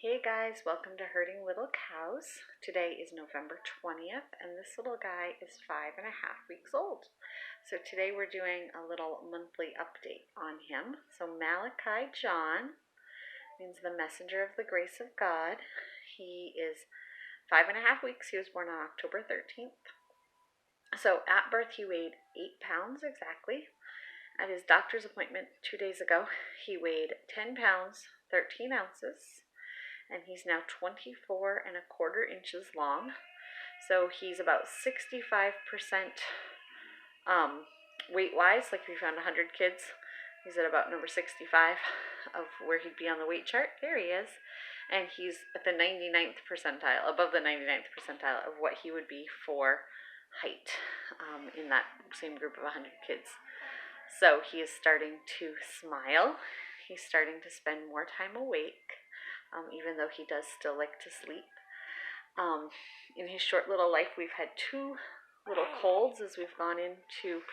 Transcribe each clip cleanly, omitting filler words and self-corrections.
Hey guys, welcome to Herding Little Cows. Today is November 20th and this little guy is 5.5 weeks old. So today we're doing a little monthly update on him. So Malachi John means the messenger of the grace of God. He is 5.5 weeks. He was born on October 13th. So at birth he weighed 8 pounds exactly. At his doctor's appointment 2 days ago, he weighed 10 pounds, 13 ounces. And he's now 24.25 inches long. So he's about 65% weight-wise. Like if you found 100 kids, he's at about number 65 of where he'd be on the weight chart. There he is. And he's at the 99th percentile, above the 99th percentile of what he would be for height in that same group of 100 kids. So he is starting to smile. He's starting to spend more time awake. Even though he does still like to sleep. In his short little life, we've had 2 little colds as we've gone into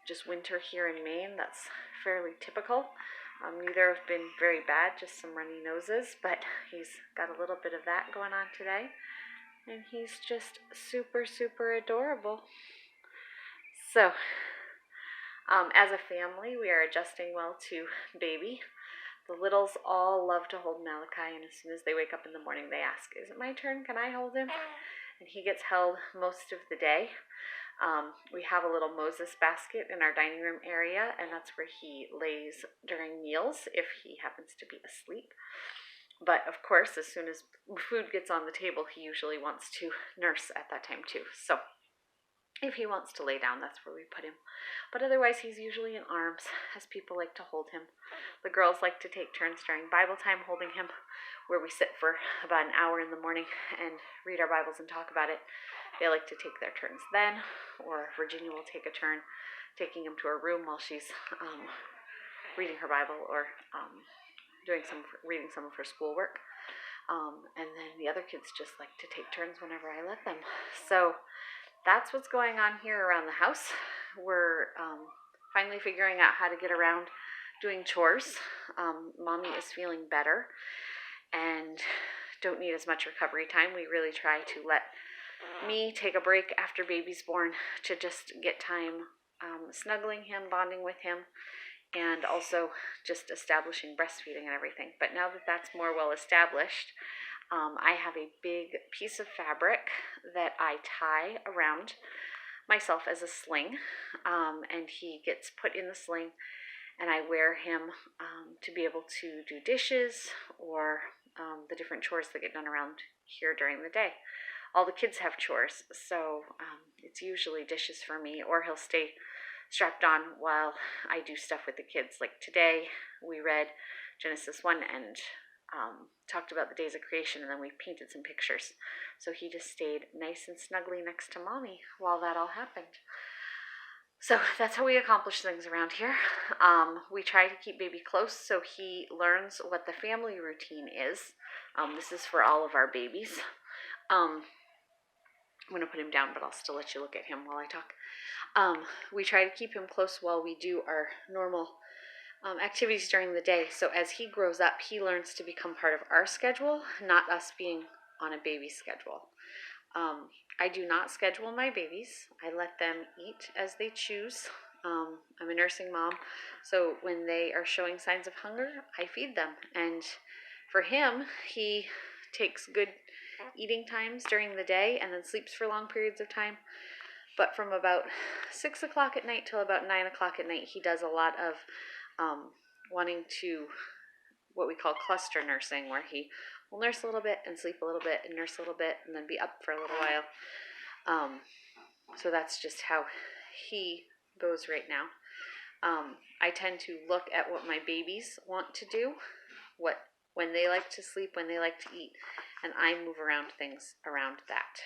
just winter here in Maine. That's fairly typical. Neither have been very bad, just some runny noses, but he's got a little bit of that going on today. And he's just super, super adorable. So, as a family, we are adjusting well to baby. The littles all love to hold Malachi, and as soon as they wake up in the morning, they ask, "Is it my turn? Can I hold him?" And he gets held most of the day. We have a little Moses basket in our dining room area, and that's where he lays during meals if he happens to be asleep. But of course, as soon as food gets on the table, he usually wants to nurse at that time too. So if he wants to lay down, that's where we put him. But otherwise, he's usually in arms, as people like to hold him. The girls like to take turns during Bible time holding him, where we sit for about an hour in the morning and read our Bibles and talk about it. They like to take their turns then, or Virginia will take a turn taking him to her room while she's reading her Bible or reading some of her schoolwork. And then the other kids just like to take turns whenever I let them. So that's what's going on here around the house. We're finally figuring out how to get around doing chores. Mommy is feeling better and don't need as much recovery time. We really try to let me take a break after baby's born to just get time snuggling him, bonding with him, and also just establishing breastfeeding and everything. But now that that's more well established, I have a big piece of fabric that I tie around myself as a sling, and he gets put in the sling, and I wear him to be able to do dishes or the different chores that get done around here during the day. All the kids have chores, so it's usually dishes for me, or he'll stay strapped on while I do stuff with the kids. Like today, we read Genesis 1 and talked about the days of creation, and then we painted some pictures. So he just stayed nice and snuggly next to Mommy while that all happened. So that's how we accomplish things around here. We try to keep baby close so he learns what the family routine is. This is for all of our babies. I'm going to put him down, but I'll still let you look at him while I talk. We try to keep him close while we do our normal activities during the day. So as he grows up, he learns to become part of our schedule, not us being on a baby schedule. I do not schedule my babies. I let them eat as they choose. I'm a nursing mom, so when they are showing signs of hunger, I feed them. And for him, he takes good eating times during the day and then sleeps for long periods of time. But from about 6 o'clock at night till about 9 o'clock at night, he does a lot of wanting to, what we call cluster nursing, where he will nurse a little bit and sleep a little bit and nurse a little bit and then be up for a little while. So that's just how he goes right now. I tend to look at what my babies want to do, when they like to sleep, when they like to eat, and I move around things around that.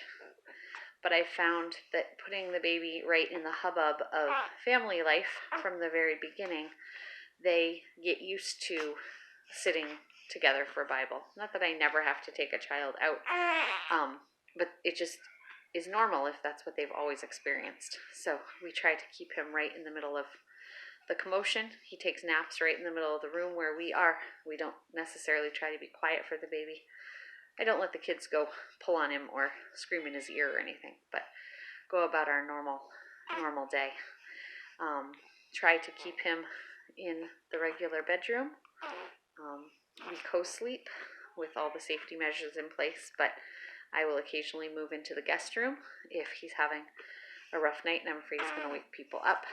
But I found that putting the baby right in the hubbub of family life from the very beginning, they get used to sitting together for Bible. Not that I never have to take a child out, but it just is normal if that's what they've always experienced. So we try to keep him right in the middle of the commotion. He takes naps right in the middle of the room where we are. We don't necessarily try to be quiet for the baby. I don't let the kids go pull on him or scream in his ear or anything, but go about our normal day. Try to keep him in the regular bedroom. We co-sleep with all the safety measures in place, but I will occasionally move into the guest room if he's having a rough night and I'm afraid he's going to wake people up.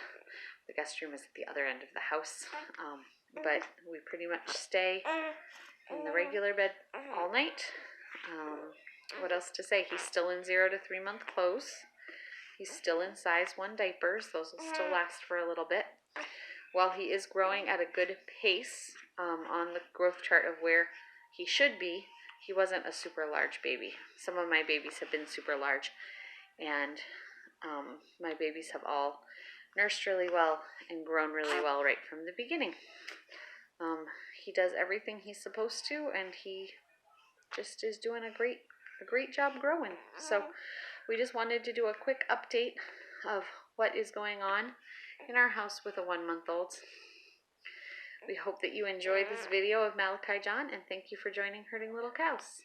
The guest room is at the other end of the house, but we pretty much stay in the regular bed all night. What else to say? He's still in 0 to 3 month clothes. He's still in size 1 diapers. Those will still last for a little bit. While he is growing at a good pace on the growth chart of where he should be, he wasn't a super large baby. Some of my babies have been super large, and my babies have all nursed really well and grown really well right from the beginning. He does everything he's supposed to, and he just is doing a great job growing. So we just wanted to do a quick update of what is going on in our house with a 1 month old. We hope that you enjoyed this video of Malachi John, and thank you for joining Herding Little Cows.